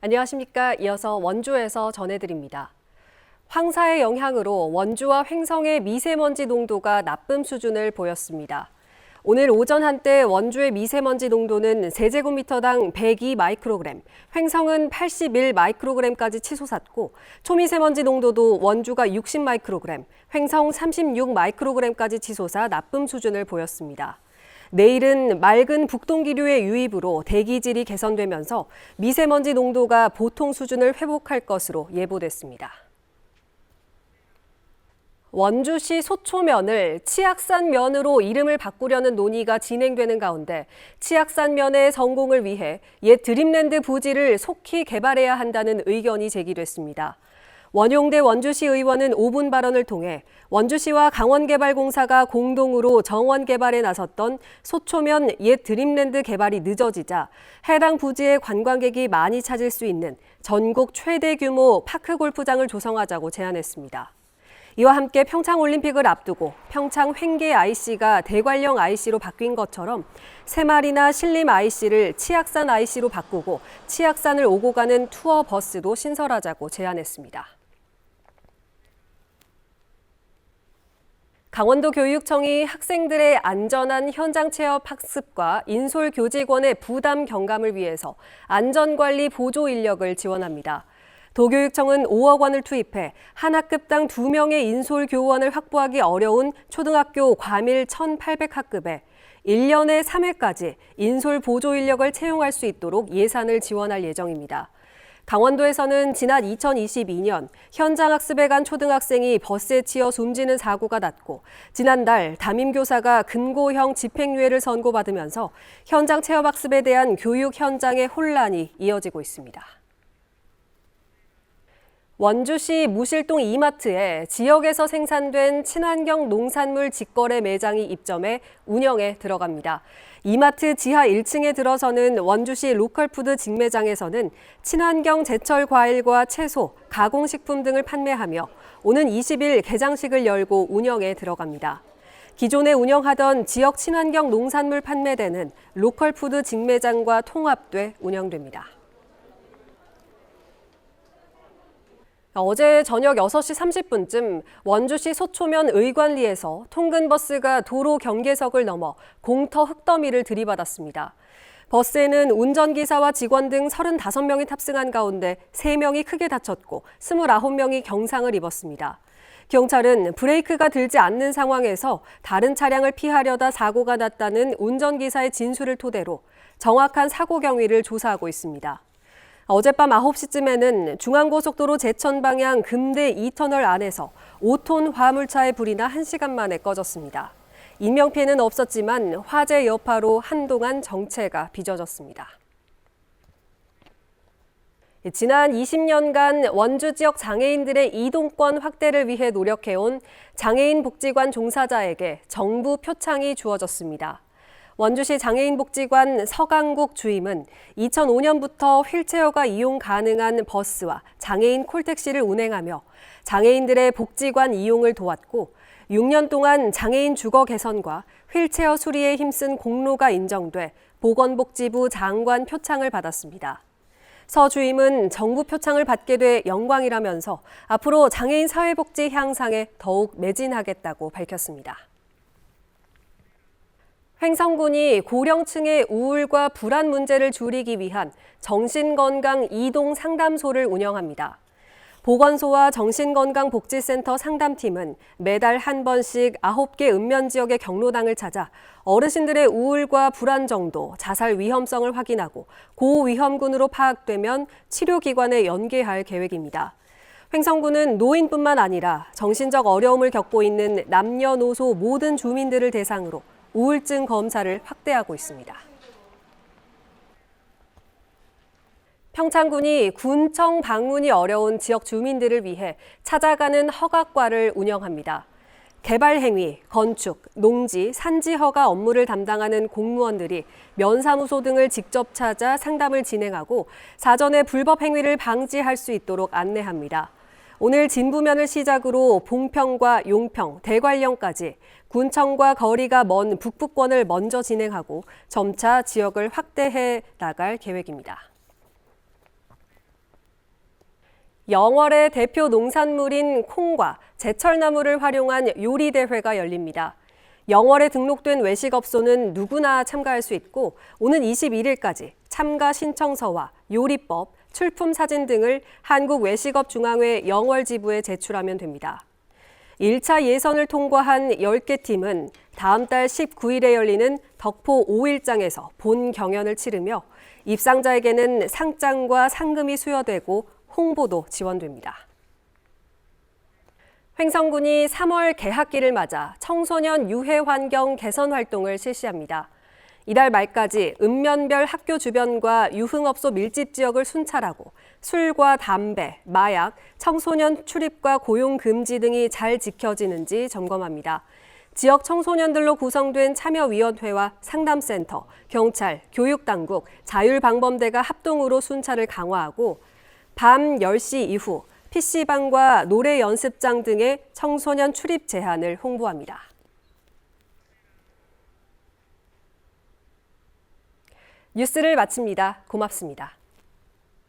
안녕하십니까. 이어서 원주에서 전해드립니다. 황사의 영향으로 원주와 횡성의 미세먼지 농도가 나쁨 수준을 보였습니다. 오늘 오전 한때 원주의 미세먼지 농도는 세제곱미터당 102 마이크로그램, 횡성은 81 마이크로그램까지 치솟았고 초미세먼지 농도도 원주가 60 마이크로그램, 횡성 36 마이크로그램까지 치솟아 나쁨 수준을 보였습니다. 내일은 맑은 북동기류의 유입으로 대기질이 개선되면서 미세먼지 농도가 보통 수준을 회복할 것으로 예보됐습니다. 원주시 소초면을 치악산면으로 이름을 바꾸려는 논의가 진행되는 가운데 치악산면의 성공을 위해 옛 드림랜드 부지를 속히 개발해야 한다는 의견이 제기됐습니다. 원용대 원주시 의원은 5분 발언을 통해 원주시와 강원개발공사가 공동으로 정원 개발에 나섰던 소초면 옛 드림랜드 개발이 늦어지자 해당 부지에 관광객이 많이 찾을 수 있는 전국 최대 규모 파크골프장을 조성하자고 제안했습니다. 이와 함께 평창올림픽을 앞두고 평창 횡계 IC가 대관령 IC로 바뀐 것처럼 새마리나 신림 IC를 치악산 IC로 바꾸고 치악산을 오고 가는 투어 버스도 신설하자고 제안했습니다. 강원도 교육청이 학생들의 안전한 현장 체험 학습과 인솔 교직원의 부담 경감을 위해서 안전관리 보조 인력을 지원합니다. 도교육청은 5억 원을 투입해 한 학급당 2명의 인솔 교원을 확보하기 어려운 초등학교 과밀 1,800학급에 1년에 3회까지 인솔 보조 인력을 채용할 수 있도록 예산을 지원할 예정입니다. 강원도에서는 지난 2022년 현장 학습에 간 초등학생이 버스에 치여 숨지는 사고가 났고 지난달 담임교사가 금고형 집행유예를 선고받으면서 현장 체험학습에 대한 교육 현장의 혼란이 이어지고 있습니다. 원주시 무실동 이마트에 지역에서 생산된 친환경 농산물 직거래 매장이 입점해 운영에 들어갑니다. 이마트 지하 1층에 들어서는 원주시 로컬푸드 직매장에서는 친환경 제철 과일과 채소, 가공식품 등을 판매하며 오는 20일 개장식을 열고 운영에 들어갑니다. 기존에 운영하던 지역 친환경 농산물 판매대는 로컬푸드 직매장과 통합돼 운영됩니다. 어제 저녁 6시 30분쯤 원주시 소초면 의관리에서 통근버스가 도로 경계석을 넘어 공터 흙더미를 들이받았습니다. 버스에는 운전기사와 직원 등 35명이 탑승한 가운데 3명이 크게 다쳤고 29명이 경상을 입었습니다. 경찰은 브레이크가 들지 않는 상황에서 다른 차량을 피하려다 사고가 났다는 운전기사의 진술을 토대로 정확한 사고 경위를 조사하고 있습니다. 어젯밤 9시쯤에는 중앙고속도로 제천 방향 금대 2터널 안에서 5톤 화물차의 불이 나 1시간 만에 꺼졌습니다. 인명피해는 없었지만 화재 여파로 한동안 정체가 빚어졌습니다. 지난 20년간 원주 지역 장애인들의 이동권 확대를 위해 노력해온 장애인 복지관 종사자에게 정부 표창이 주어졌습니다. 원주시 장애인복지관 서강국 주임은 2005년부터 휠체어가 이용 가능한 버스와 장애인 콜택시를 운행하며 장애인들의 복지관 이용을 도왔고 6년 동안 장애인 주거 개선과 휠체어 수리에 힘쓴 공로가 인정돼 보건복지부 장관 표창을 받았습니다. 서 주임은 정부 표창을 받게 돼 영광이라면서 앞으로 장애인 사회복지 향상에 더욱 매진하겠다고 밝혔습니다. 횡성군이 고령층의 우울과 불안 문제를 줄이기 위한 정신건강 이동 상담소를 운영합니다. 보건소와 정신건강복지센터 상담팀은 매달 한 번씩 9개 읍면 지역의 경로당을 찾아 어르신들의 우울과 불안 정도, 자살 위험성을 확인하고 고위험군으로 파악되면 치료기관에 연계할 계획입니다. 횡성군은 노인뿐만 아니라 정신적 어려움을 겪고 있는 남녀노소 모든 주민들을 대상으로 우울증 검사를 확대하고 있습니다. 평창군이 군청 방문이 어려운 지역 주민들을 위해 찾아가는 허가과를 운영합니다. 개발행위, 건축, 농지, 산지 허가 업무를 담당하는 공무원들이 면사무소 등을 직접 찾아 상담을 진행하고 사전에 불법 행위를 방지할 수 있도록 안내합니다. 오늘 진부면을 시작으로 봉평과 용평, 대관령까지 군청과 거리가 먼 북부권을 먼저 진행하고 점차 지역을 확대해 나갈 계획입니다. 영월의 대표 농산물인 콩과 제철나물을 활용한 요리대회가 열립니다. 영월에 등록된 외식업소는 누구나 참가할 수 있고 오는 21일까지 참가 신청서와 요리법, 출품 사진 등을 한국외식업중앙회 영월지부에 제출하면 됩니다. 1차 예선을 통과한 10개 팀은 다음 달 19일에 열리는 덕포 5일장에서 본 경연을 치르며 입상자에게는 상장과 상금이 수여되고 홍보도 지원됩니다. 횡성군이 3월 개학기를 맞아 청소년 유해 환경 개선 활동을 실시합니다. 이달 말까지 읍면별 학교 주변과 유흥업소 밀집 지역을 순찰하고 술과 담배, 마약, 청소년 출입과 고용 금지 등이 잘 지켜지는지 점검합니다. 지역 청소년들로 구성된 참여위원회와 상담센터, 경찰, 교육당국, 자율방범대가 합동으로 순찰을 강화하고 밤 10시 이후 PC방과 노래 연습장 등의 청소년 출입 제한을 홍보합니다. 뉴스를 마칩니다. 고맙습니다.